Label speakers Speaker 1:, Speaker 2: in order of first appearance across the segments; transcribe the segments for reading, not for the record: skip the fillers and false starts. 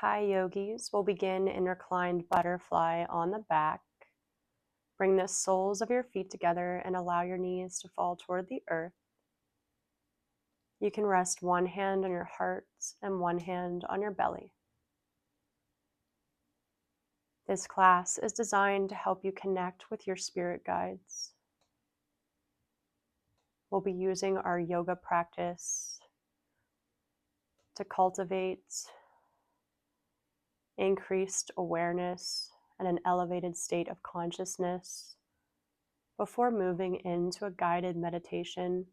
Speaker 1: Hi, yogis. We'll begin in reclined butterfly on the back. Bring the soles of your feet together and allow your knees to fall toward the earth. You can rest one hand on your heart and one hand on your belly. This class is designed to help you connect with your spirit guides. We'll be using our yoga practice to cultivate increased awareness and an elevated state of consciousness before moving into a guided meditation.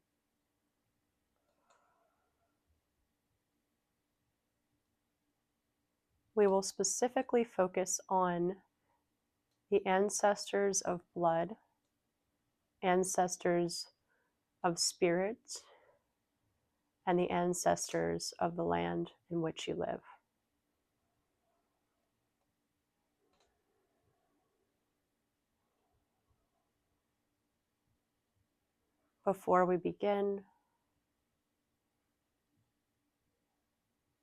Speaker 1: We will specifically focus on the ancestors of blood, ancestors of spirit, and the ancestors of the land in which you live. Before we begin,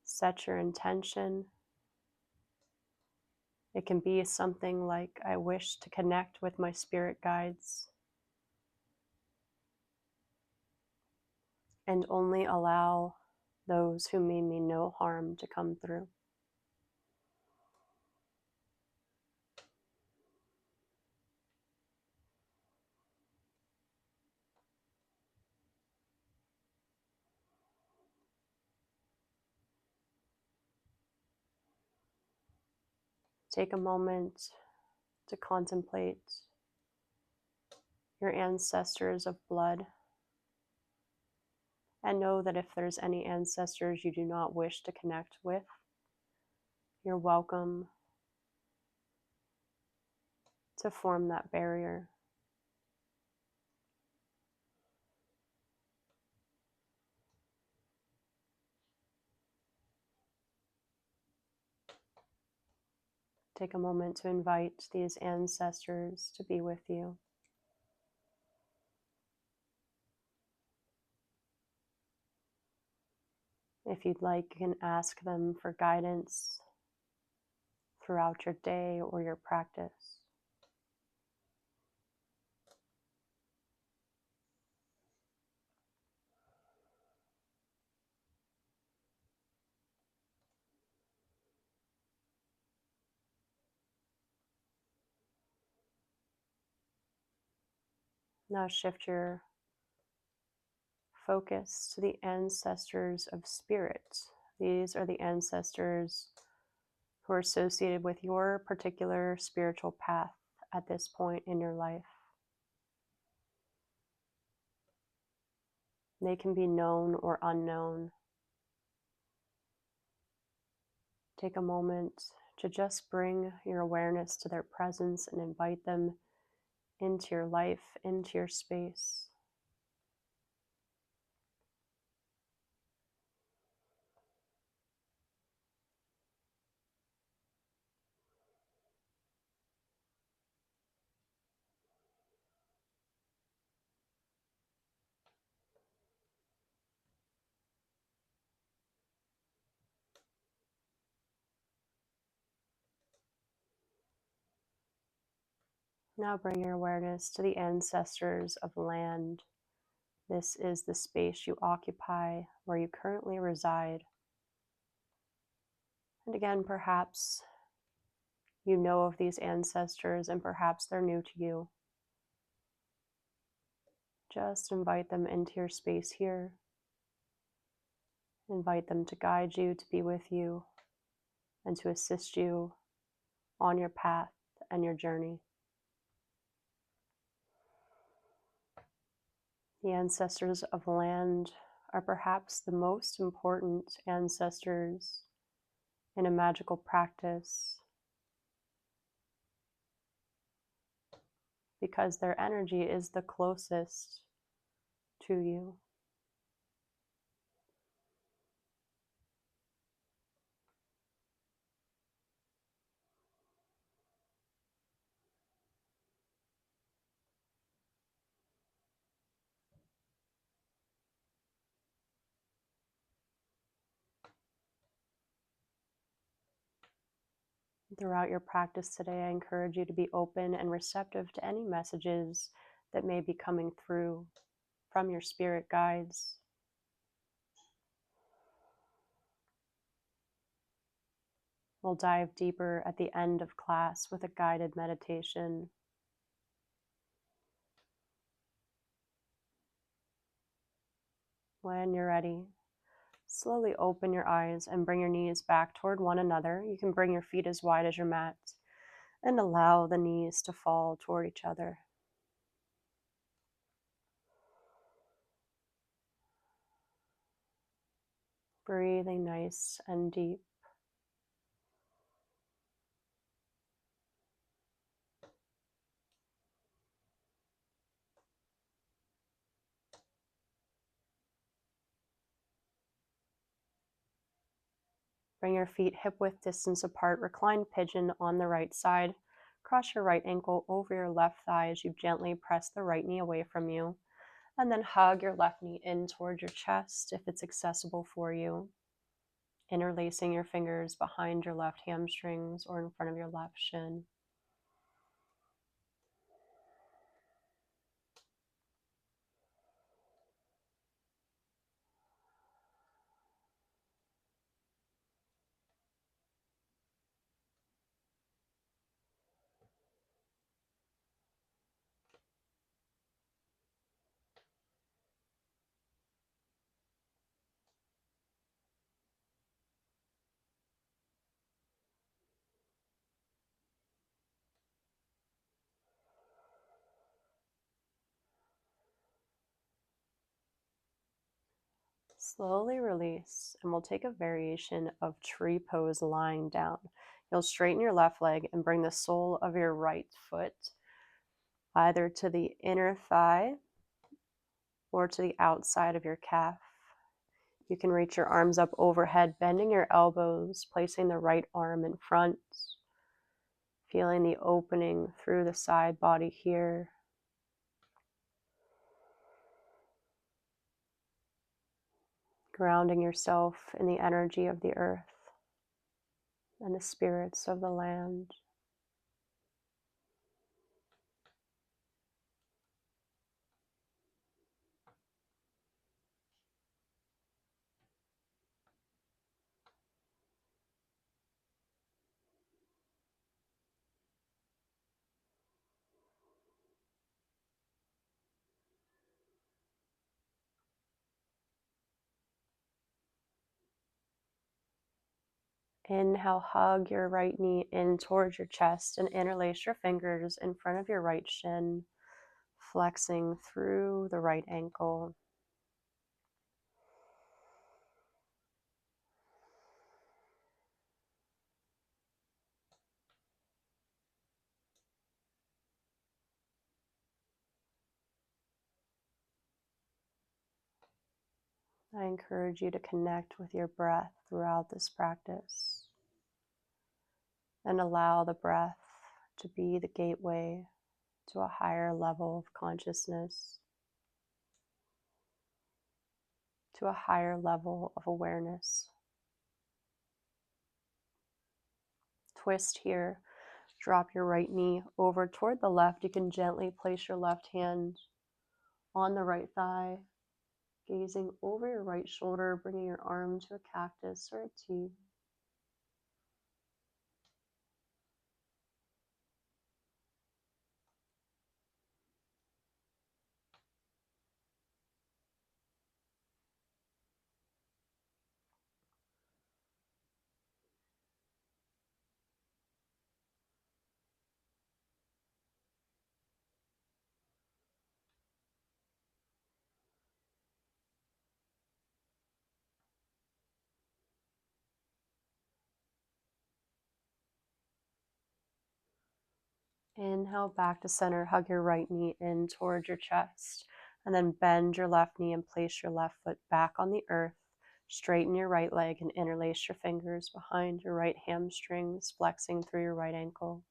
Speaker 1: set your intention. It can be something like, I wish to connect with my spirit guides, and only allow those who mean me no harm to come through. Take a moment to contemplate your ancestors of blood, and know that if there's any ancestors you do not wish to connect with, you're welcome to form that barrier. Take a moment to invite these ancestors to be with you. If you'd like, you can ask them for guidance throughout your day or your practice. Now shift your focus to the ancestors of spirit. These are the ancestors who are associated with your particular spiritual path at this point in your life. They can be known or unknown. Take a moment to just bring your awareness to their presence and invite them into your life, into your space. Now bring your awareness to the ancestors of land. This is the space you occupy where you currently reside. And again, perhaps you know of these ancestors and perhaps they're new to you. Just invite them into your space here. Invite them to guide you, to be with you, and to assist you on your path and your journey. The ancestors of land are perhaps the most important ancestors in a magical practice because their energy is the closest to you. Throughout your practice today, I encourage you to be open and receptive to any messages that may be coming through from your spirit guides. We'll dive deeper at the end of class with a guided meditation. When you're ready, slowly open your eyes and bring your knees back toward one another. You can bring your feet as wide as your mat and allow the knees to fall toward each other. Breathing nice and deep. Bring your feet hip-width distance apart. Reclined pigeon on the right side. Cross your right ankle over your left thigh as you gently press the right knee away from you. And then hug your left knee in towards your chest if it's accessible for you. Interlacing your fingers behind your left hamstrings or in front of your left shin. Slowly release, and we'll take a variation of tree pose lying down. You'll straighten your left leg and bring the sole of your right foot either to the inner thigh or to the outside of your calf. You can reach your arms up overhead, bending your elbows, placing the right arm in front, feeling the opening through the side body here. Grounding yourself in the energy of the earth and the spirits of the land. Inhale, hug your right knee in towards your chest and interlace your fingers in front of your right shin, flexing through the right ankle. I encourage you to connect with your breath throughout this practice and allow the breath to be the gateway to a higher level of consciousness, to a higher level of awareness. Twist here. Drop your right knee over toward the left. You can gently place your left hand on the right thigh, gazing over your right shoulder, bringing your arm to a cactus or a T. Inhale back to center. Hug your right knee in towards your chest. And then bend your left knee and place your left foot back on the earth. Straighten your right leg and interlace your fingers behind your right hamstrings, flexing through your right ankle.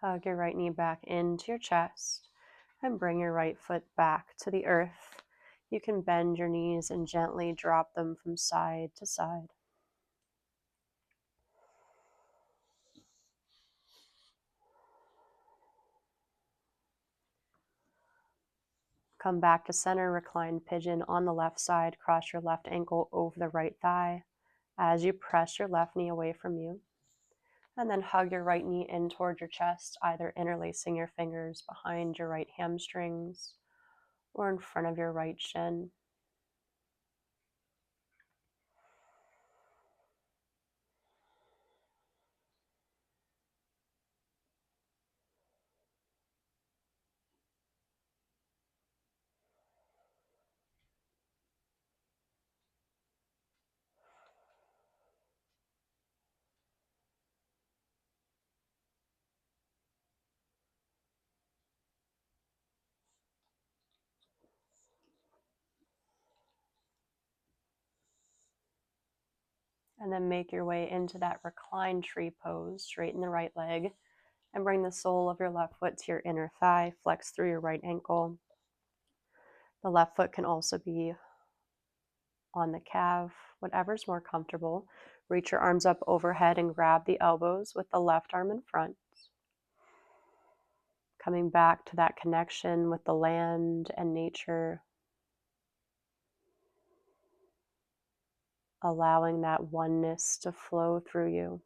Speaker 1: Hug your right knee back into your chest and bring your right foot back to the earth. You can bend your knees and gently drop them from side to side. Come back to center, reclined pigeon on the left side. Cross your left ankle over the right thigh as you press your left knee away from you. And then hug your right knee in toward your chest, either interlacing your fingers behind your right hamstrings or in front of your right shin. And then make your way into that reclined tree pose. Straighten the right leg and bring the sole of your left foot to your inner thigh. Flex through your right ankle. The left foot can also be on the calf, whatever's more comfortable. Reach your arms up overhead and grab the elbows with the left arm in front. Coming back to that connection with the land and nature. Allowing that oneness to flow through you.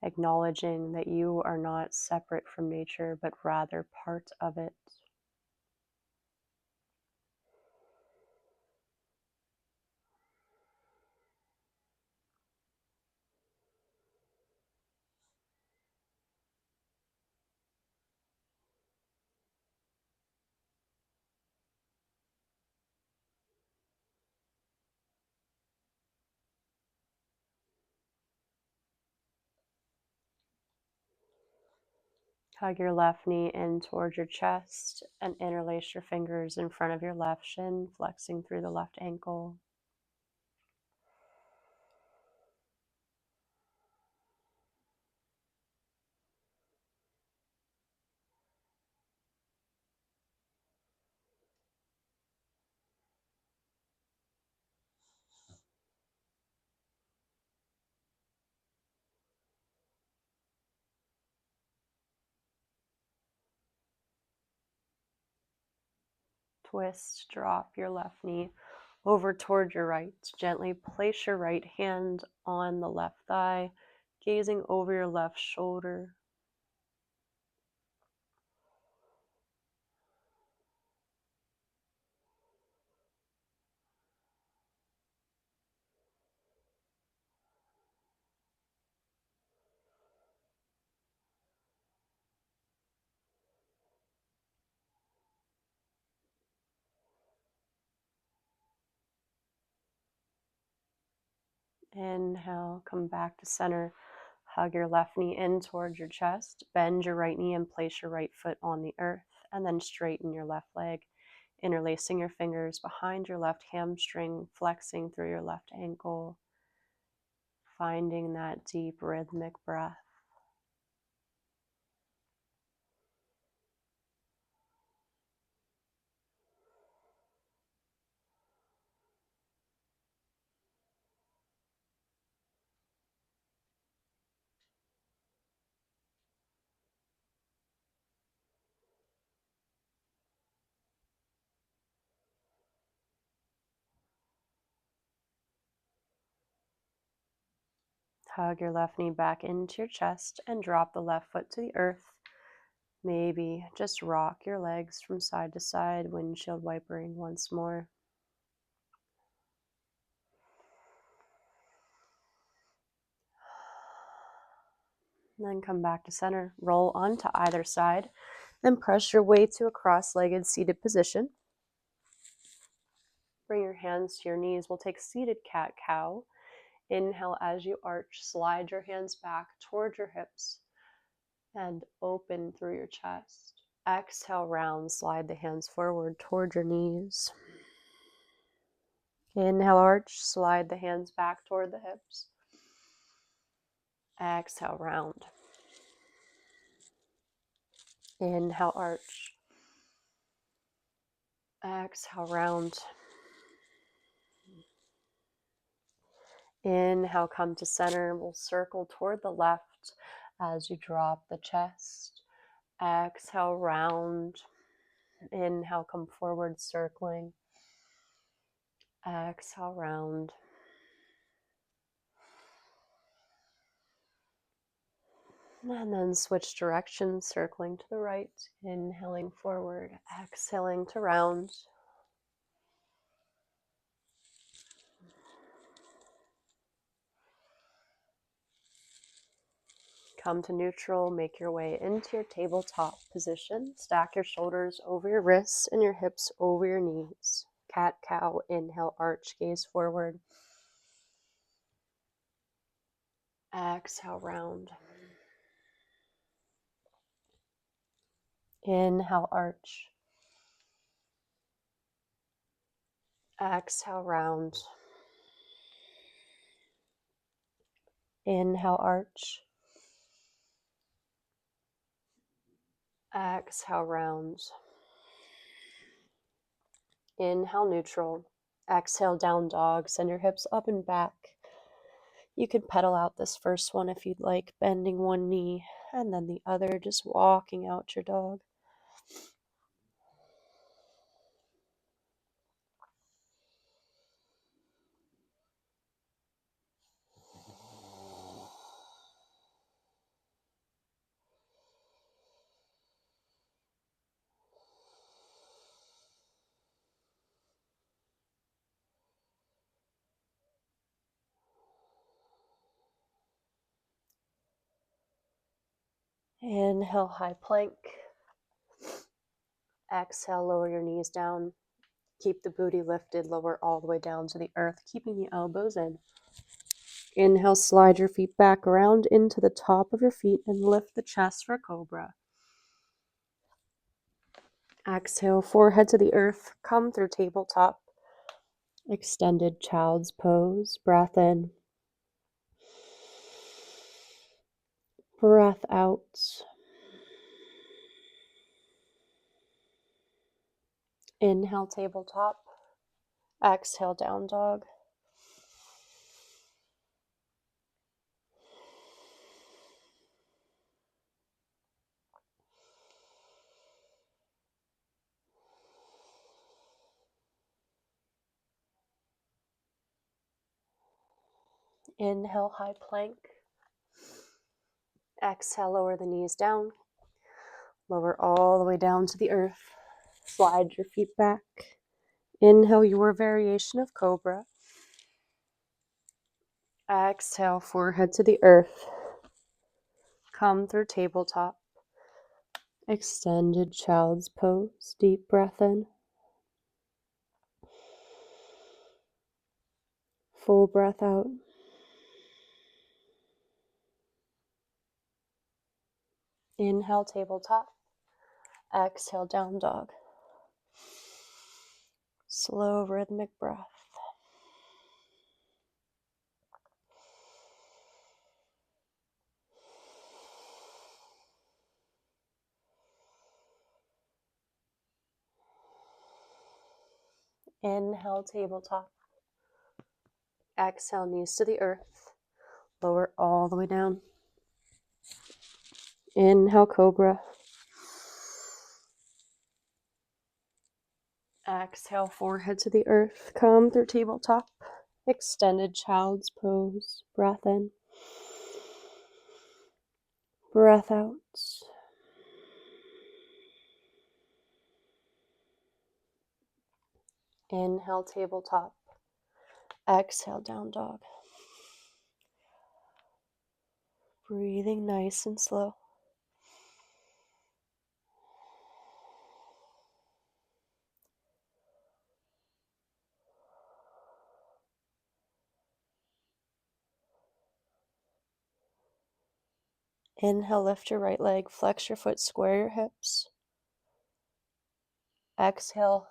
Speaker 1: Acknowledging that you are not separate from nature, but rather part of it. Hug your left knee in towards your chest and interlace your fingers in front of your left shin, flexing through the left ankle. Twist, drop your left knee over toward your right. Gently place your right hand on the left thigh, gazing over your left shoulder. Inhale, come back to center. Hug your left knee in towards your chest. Bend your right knee and place your right foot on the earth. And then straighten your left leg, interlacing your fingers behind your left hamstring, flexing through your left ankle, finding that deep rhythmic breath. Hug your left knee back into your chest and drop the left foot to the earth. Maybe just rock your legs from side to side, windshield wipering once more. And then come back to center. Roll onto either side and press your way to a cross-legged seated position. Bring your hands to your knees. We'll take seated cat-cow. Inhale as you arch. Slide your hands back towards your hips and open through your chest. Exhale, round. Slide the hands forward toward your knees. Inhale, arch. Slide the hands back toward the hips. Exhale, round. Inhale, arch. Exhale, round. Inhale, come to center. We'll circle toward the left as you drop the chest. Exhale, round. Inhale, come forward, circling. Exhale, round. And then switch directions, circling to the right. Inhaling forward, exhaling to round. Come to neutral, make your way into your tabletop position. Stack your shoulders over your wrists and your hips over your knees. Cat, cow, inhale, arch, gaze forward. Exhale, round. Inhale, arch. Exhale, round. Inhale, arch. Exhale, round. Inhale, neutral. Exhale, down dog. Send your hips up and back. You can pedal out this first one if you'd like, bending one knee and then the other, just walking out your dog. Inhale, high plank. Exhale, lower your knees down. Keep the booty lifted, lower all the way down to the earth, keeping the elbows in. Inhale, slide your feet back around into the top of your feet and lift the chest for cobra. Exhale, forehead to the earth, come through tabletop. Extended child's pose, breath in. Breath out. Inhale, tabletop. Exhale, down dog. Inhale, high plank. Exhale, lower the knees down. Lower all the way down to the earth. Slide your feet back. Inhale, your variation of cobra. Exhale, forehead to the earth. Come through tabletop. Extended child's pose. Deep breath in. Full breath out. Inhale, tabletop. Exhale, down dog. Slow rhythmic breath. Inhale, tabletop. Exhale, knees to the earth. Lower all the way down. Inhale, cobra. Exhale, forehead to the earth. Come through tabletop. Extended child's pose. Breath in. Breath out. Inhale, tabletop. Exhale, down dog. Breathing nice and slow. Inhale, lift your right leg, flex your foot, square your hips. Exhale,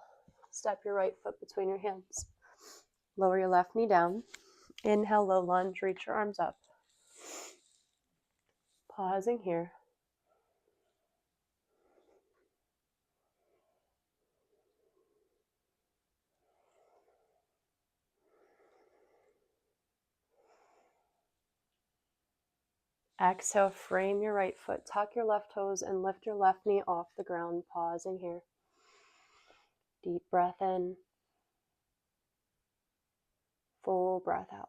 Speaker 1: step your right foot between your hands. Lower your left knee down. Inhale, low lunge, reach your arms up. Pausing here. Exhale, frame your right foot, tuck your left toes, and lift your left knee off the ground. Pausing here. Deep breath in. Full breath out.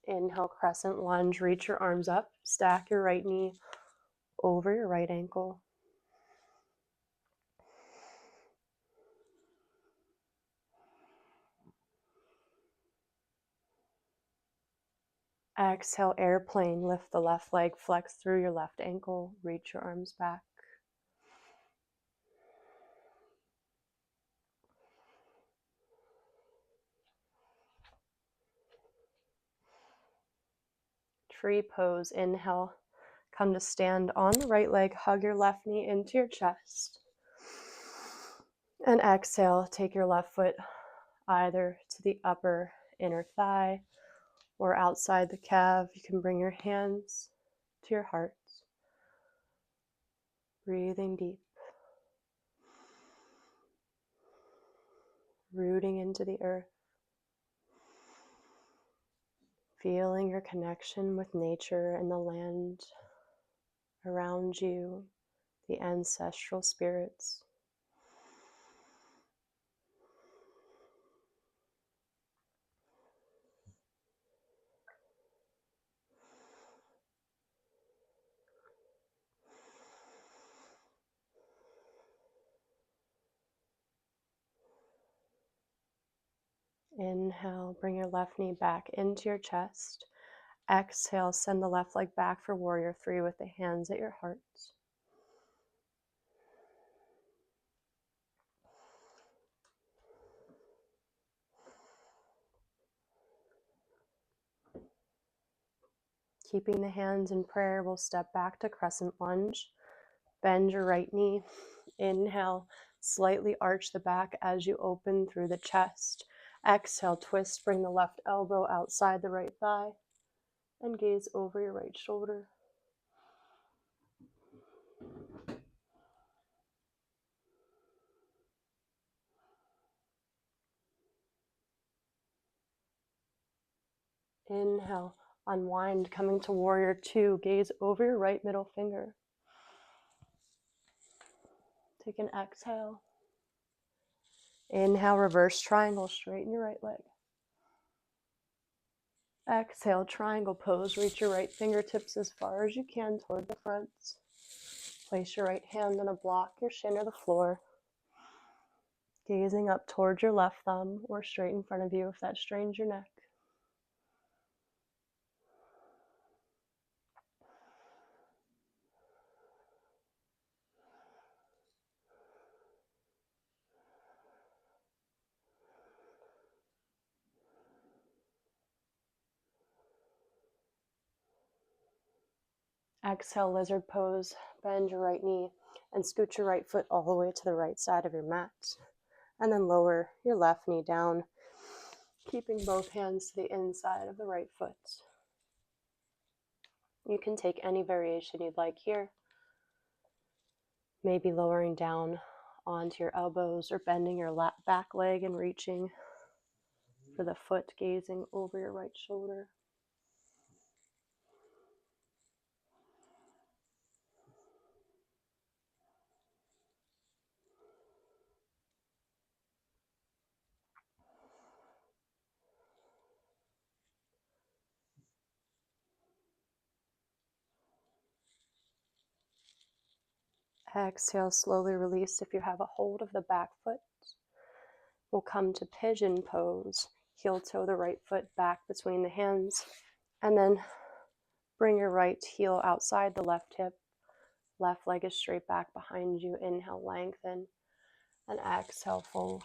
Speaker 1: Inhale, crescent lunge. Reach your arms up. Stack your right knee over your right ankle. Exhale, airplane. Lift the left leg, flex through your left ankle. Reach your arms back. Tree pose. Inhale, come to stand on the right leg. Hug your left knee into your chest. And exhale, take your left foot either to the upper inner thigh or outside the calf. You can bring your hands to your heart. Breathing deep. Rooting into the earth. Feeling your connection with nature and the land around you, the ancestral spirits. Inhale, bring your left knee back into your chest. Exhale, send the left leg back for warrior three with the hands at your heart. Keeping the hands in prayer, we'll step back to crescent lunge. Bend your right knee. Inhale, slightly arch the back as you open through the chest. Exhale, twist, bring the left elbow outside the right thigh and gaze over your right shoulder. Inhale, unwind, coming to warrior two. Gaze over your right middle finger. Take an exhale. Inhale, reverse triangle, straighten your right leg. Exhale, triangle pose. Reach your right fingertips as far as you can toward the front. Place your right hand on a block, your shin or the floor. Gazing up towards your left thumb or straight in front of you if that strains your neck. Exhale, lizard pose. Bend your right knee and scoot your right foot all the way to the right side of your mat. And then lower your left knee down, keeping both hands to the inside of the right foot. You can take any variation you'd like here. Maybe lowering down onto your elbows or bending your back leg and reaching for the foot, gazing over your right shoulder. Exhale, slowly release if you have a hold of the back foot. We'll come to pigeon pose. Heel toe the right foot back between the hands. And then bring your right heel outside the left hip. Left leg is straight back behind you. Inhale, lengthen. And exhale, fold.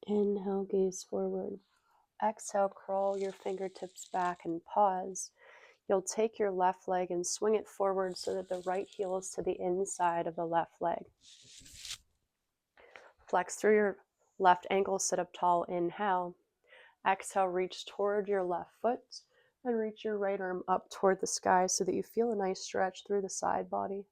Speaker 1: Inhale, gaze forward. Exhale, crawl your fingertips back and pause. You'll take your left leg and swing it forward so that the right heel is to the inside of the left leg. Flex through your left ankle, sit up tall, inhale. Exhale, reach toward your left foot and reach your right arm up toward the sky so that you feel a nice stretch through the side body.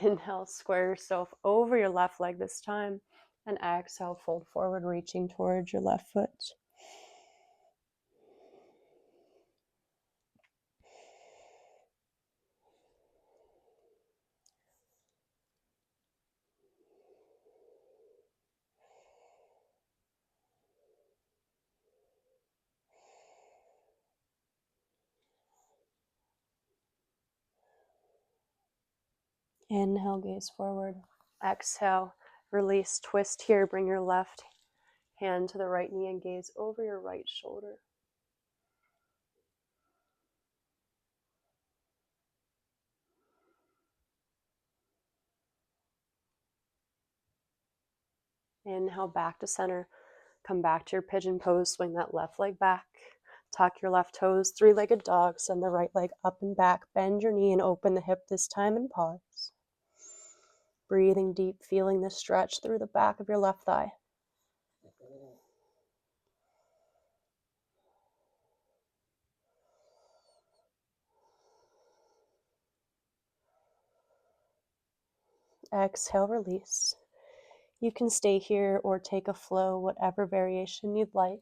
Speaker 1: Inhale, square yourself over your left leg this time, and exhale, fold forward, reaching towards your left foot. Inhale, gaze forward. Exhale, release, twist here, bring your left hand to the right knee and gaze over your right shoulder. Inhale, back to center. Come back to your pigeon pose, swing that left leg back. Tuck your left toes, three-legged dog, send the right leg up and back. Bend your knee and open the hip this time and pause. Breathing deep, feeling the stretch through the back of your left thigh. Exhale, release. You can stay here or take a flow, whatever variation you'd like.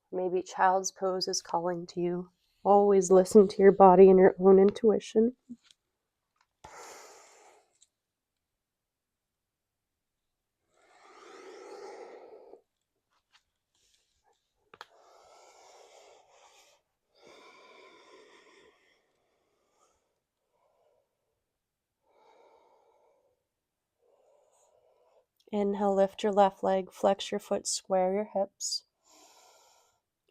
Speaker 1: Maybe child's pose is calling to you. Always listen to your body and your own intuition. Inhale, lift your left leg, flex your foot, square your hips.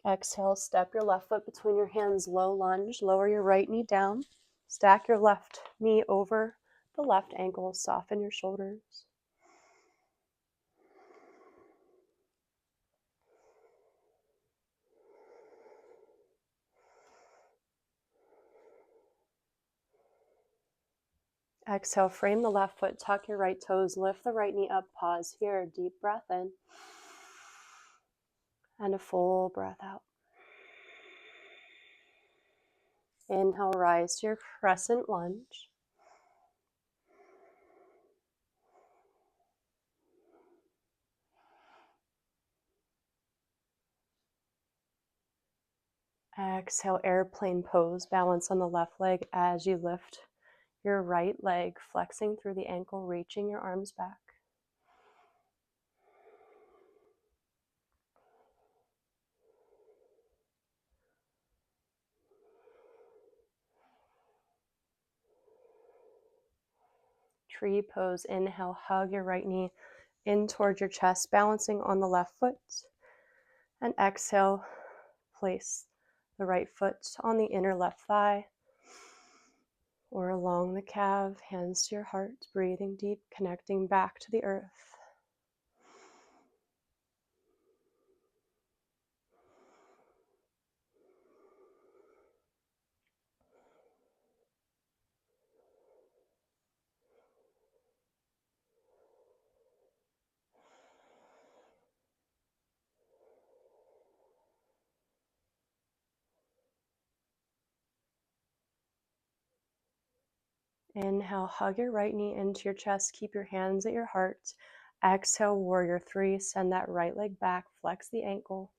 Speaker 1: Exhale, step your left foot between your hands, low lunge, lower your right knee down. Stack your left knee over the left ankle, soften your shoulders. Exhale, frame the left foot, tuck your right toes, lift the right knee up, pause here, deep breath in. And a full breath out. Inhale, rise to your crescent lunge. Exhale, airplane pose, balance on the left leg as you lift your right leg, flexing through the ankle, reaching your arms back. Tree pose, inhale, hug your right knee in towards your chest, balancing on the left foot. And exhale, place the right foot on the inner left thigh or along the calf, hands to your heart, breathing deep, connecting back to the earth. Inhale, hug your right knee into your chest. Keep your hands at your heart. Exhale, warrior three. Send that right leg back. Flex the ankle.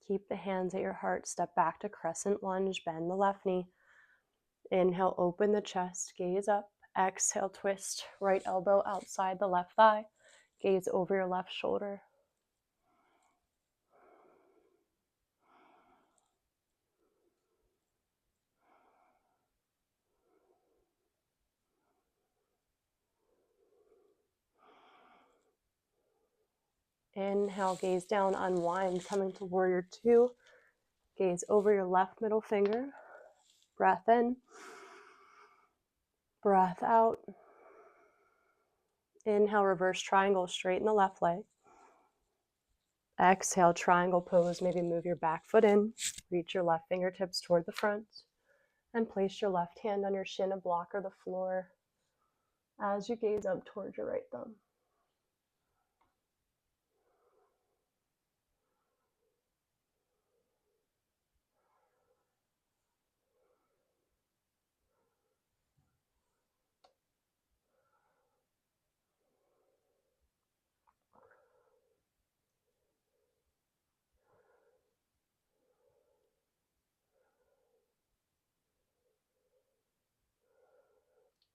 Speaker 1: Keep the hands at your heart. Step back to crescent lunge. Bend the left knee. Inhale, open the chest. Gaze up. Exhale, twist. Right elbow outside the left thigh. Gaze over your left shoulder. Inhale, gaze down, unwind, coming to warrior two. Gaze over your left middle finger. Breath in. Breath out. Inhale, reverse triangle, straighten the left leg. Exhale, triangle pose. Maybe move your back foot in. Reach your left fingertips toward the front. And place your left hand on your shin, a block, or the floor as you gaze up towards your right thumb.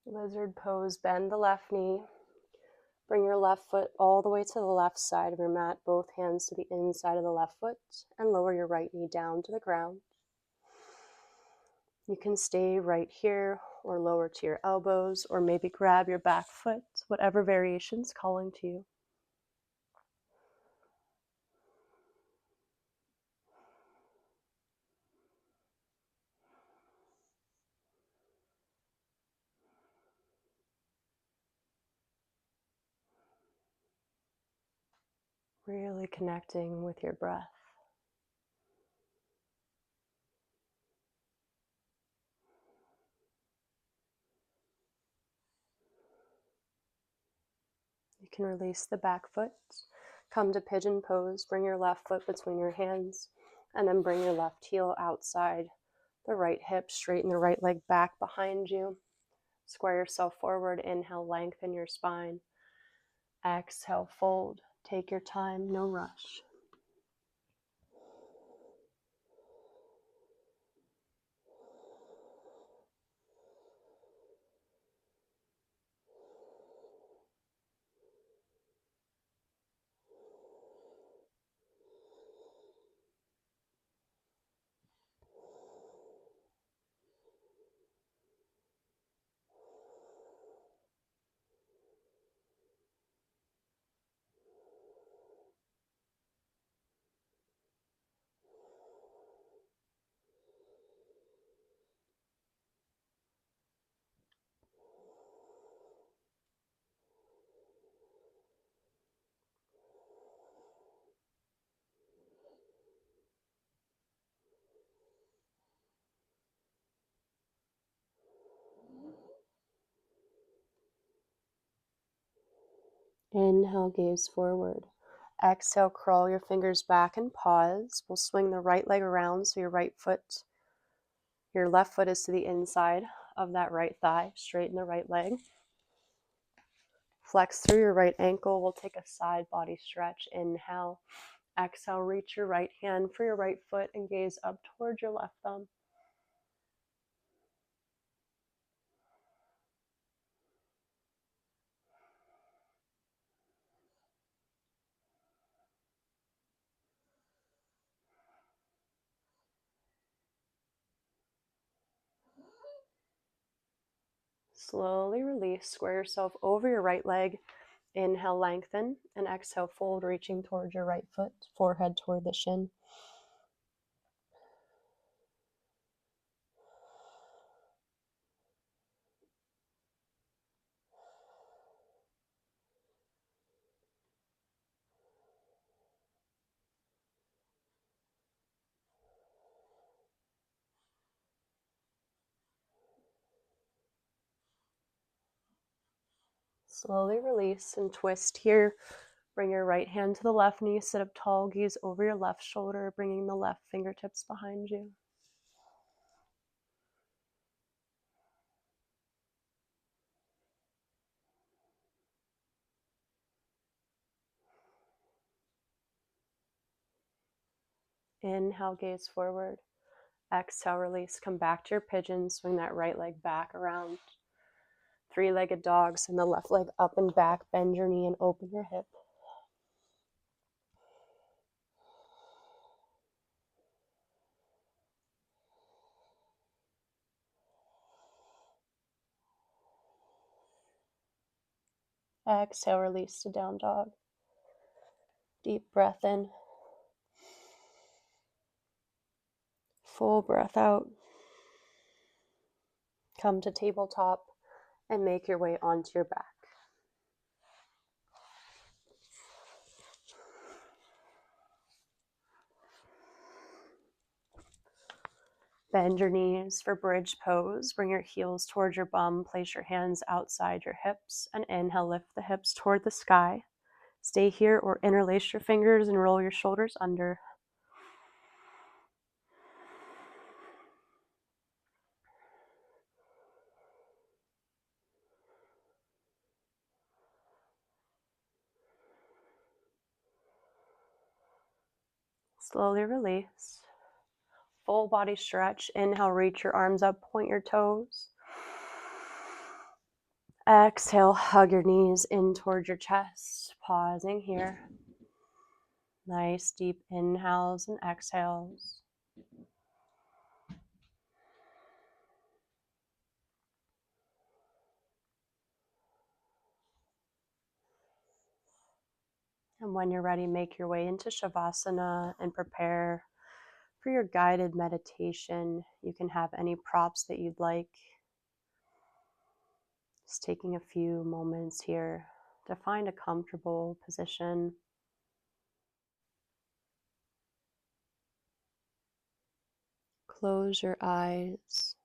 Speaker 1: Lizard pose, bend the left knee. Bring your left foot all the way to the left side of your mat, both hands to the inside of the left foot, and lower your right knee down to the ground. You can stay right here or lower to your elbows, or maybe grab your back foot, whatever variation's calling to you. Really connecting with your breath. You can release the back foot, come to pigeon pose, bring your left foot between your hands, and then bring your left heel outside the right hip, straighten the right leg back behind you. Square yourself forward, inhale, lengthen your spine. Exhale, fold. Take your time, no rush. Inhale, gaze forward. Exhale, crawl your fingers back and pause. We'll swing the right leg around so your left foot is to the inside of that right thigh. Straighten the right leg. Flex through your right ankle. We'll take a side body stretch. Inhale. Exhale, reach your right hand for your right foot and gaze up towards your left thumb. Slowly release. Square yourself over your right leg. Inhale, lengthen, and exhale, fold, reaching towards your right foot, forehead toward the shin. Slowly release and twist here. Bring your right hand to the left knee, sit up tall, gaze over your left shoulder, bringing the left fingertips behind you. Inhale, gaze forward. Exhale, release. Come back to your pigeon. Swing that right leg back around. Three-legged dog. Send the left leg up and back. Bend your knee and open your hip. Exhale, release to down dog. Deep breath in. Full breath out. Come to tabletop and make your way onto your back. Bend your knees for bridge pose. Bring your heels towards your bum. Place your hands outside your hips. And inhale, lift the hips toward the sky. Stay here or interlace your fingers and roll your shoulders under. Slowly release. Full body stretch. Inhale, reach your arms up, point your toes. Exhale, hug your knees in towards your chest. Pausing here. Nice deep inhales and exhales. And when you're ready, make your way into Shavasana and prepare for your guided meditation. You can have any props that you'd like. Just taking a few moments here to find a comfortable position. Close your eyes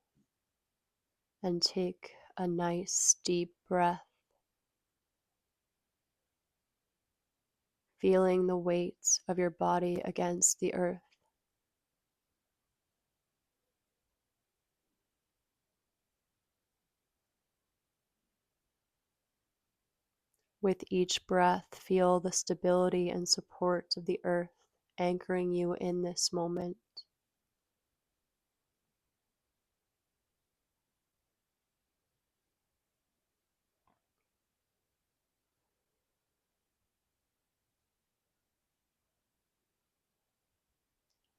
Speaker 1: and take a nice deep breath, feeling the weight of your body against the earth. With each breath, feel the stability and support of the earth anchoring you in this moment.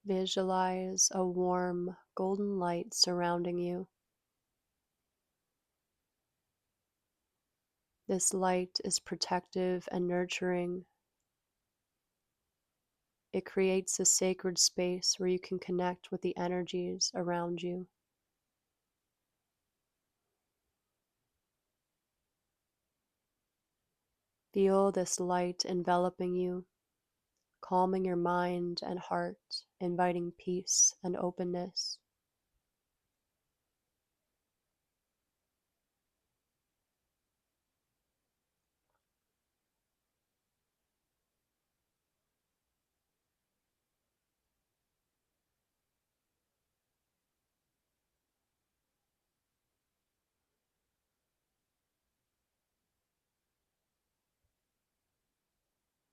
Speaker 1: Visualize a warm, golden light surrounding you. This light is protective and nurturing. It creates a sacred space where you can connect with the energies around you. Feel this light enveloping you, calming your mind and heart, inviting peace and openness.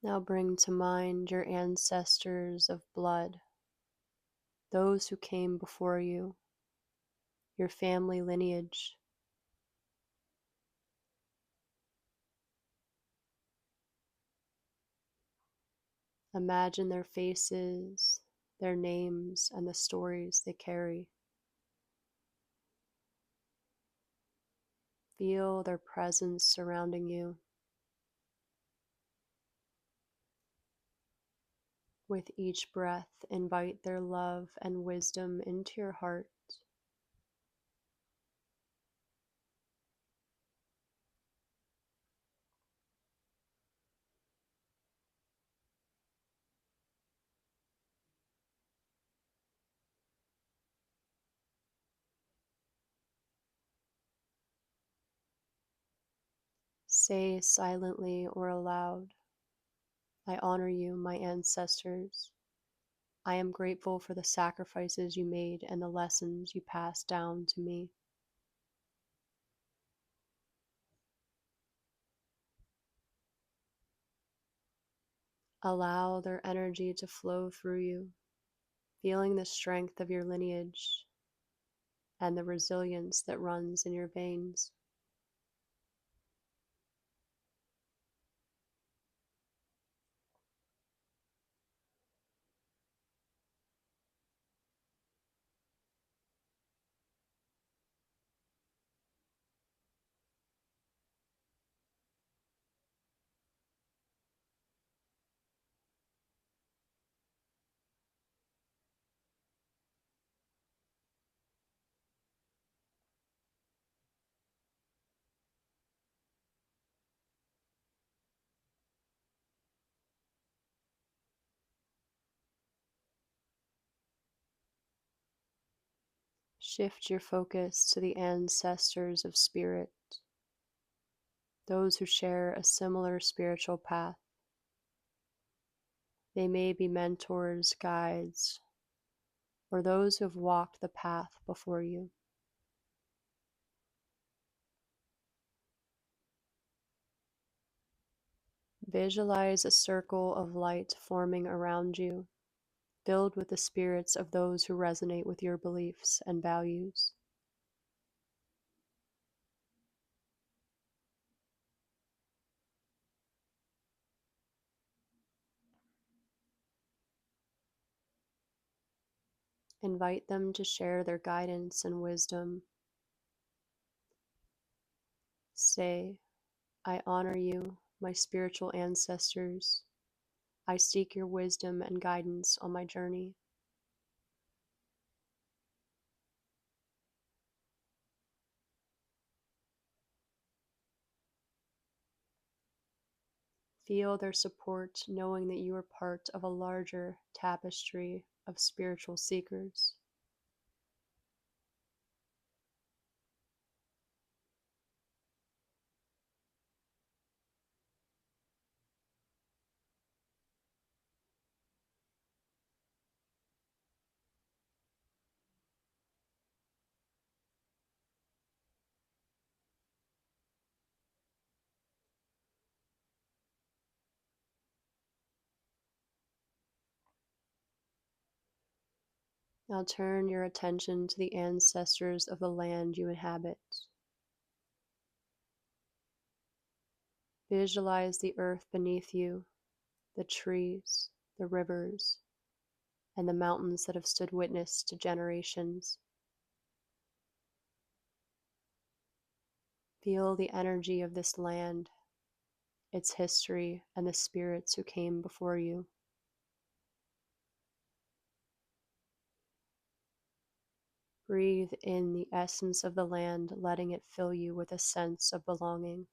Speaker 1: Now bring to mind your ancestors of blood, those who came before you, your family lineage. Imagine their faces, their names, and the stories they carry. Feel their presence surrounding you. With each breath, invite their love and wisdom into your heart. Say silently or aloud, I honor you, my ancestors. I am grateful for the sacrifices you made and the lessons you passed down to me. Allow their energy to flow through you, feeling the strength of your lineage and the resilience that runs in your veins. Shift your focus to the ancestors of spirit, those who share a similar spiritual path. They may be mentors, guides, or those who have walked the path before you. Visualize a circle of light forming around you, filled with the spirits of those who resonate with your beliefs and values. Invite them to share their guidance and wisdom. Say, I honor you, my spiritual ancestors. I seek your wisdom and guidance on my journey. Feel their support, knowing that you are part of a larger tapestry of spiritual seekers. Now turn your attention to the ancestors of the land you inhabit. Visualize the earth beneath you, the trees, the rivers, and the mountains that have stood witness to generations. Feel the energy of this land, its history, and the spirits who came before you. Breathe in the essence of the land, letting it fill you with a sense of belonging.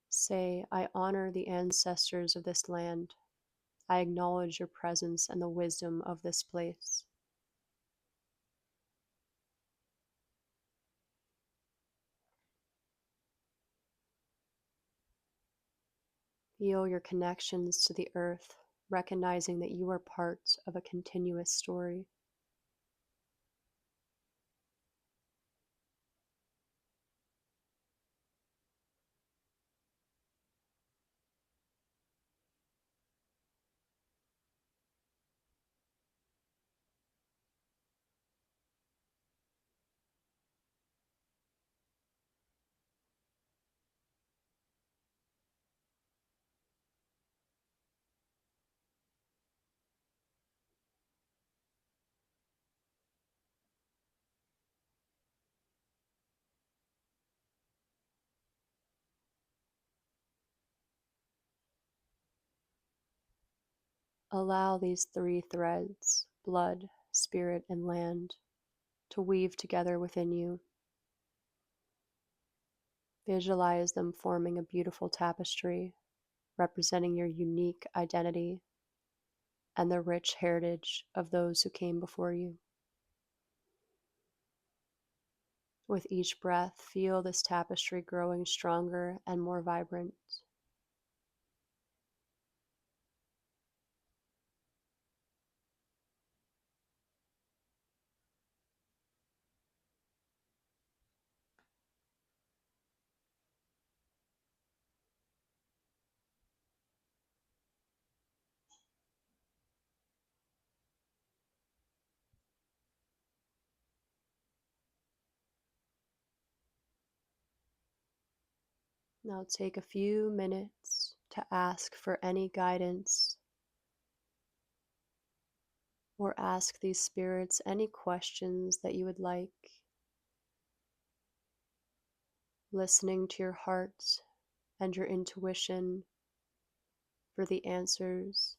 Speaker 1: Say, I honor the ancestors of this land. I acknowledge your presence and the wisdom of this place. Feel your connections to the earth, recognizing that you are part of a continuous story. Allow these three threads, blood, spirit, and land, to weave together within you. Visualize them forming a beautiful tapestry, representing your unique identity and the rich heritage of those who came before you. With each breath, feel this tapestry growing stronger and more vibrant. Now take a few minutes to ask for any guidance or ask these spirits any questions that you would like. Listening to your heart and your intuition for the answers.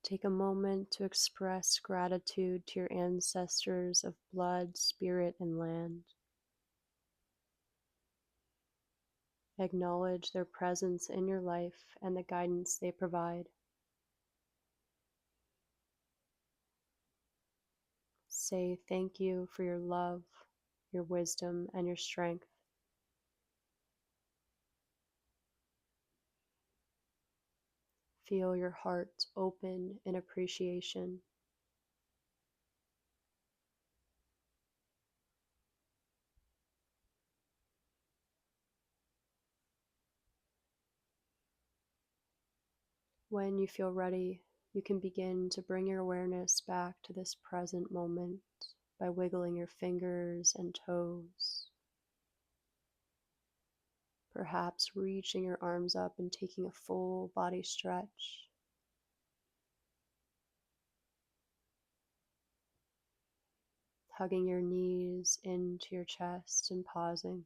Speaker 1: Take a moment to express gratitude to your ancestors of blood, spirit, and land. Acknowledge their presence in your life and the guidance they provide. Say thank you for your love, your wisdom, and your strength. Feel your heart open in appreciation. When you feel ready, you can begin to bring your awareness back to this present moment by wiggling your fingers and toes. Perhaps reaching your arms up and taking a full body stretch. Hugging your knees into your chest and pausing.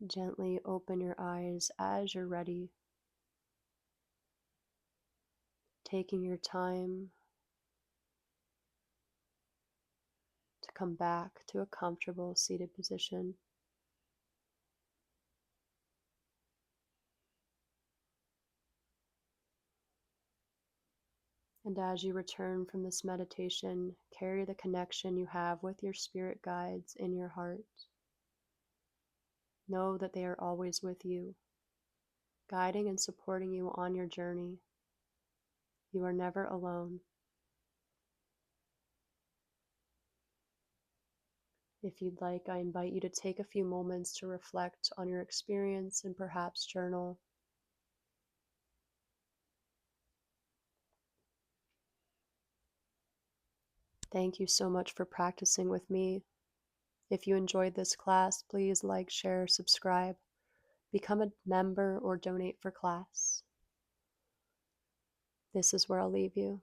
Speaker 1: Gently open your eyes as you're ready, taking your time to come back to a comfortable seated position. And as you return from this meditation, carry the connection you have with your spirit guides in your heart. Know that they are always with you, guiding and supporting you on your journey. You are never alone. If you'd like, I invite you to take a few moments to reflect on your experience and perhaps journal. Thank you so much for practicing with me. If you enjoyed this class, please like, share, subscribe, become a member, or donate for class. This is where I'll leave you.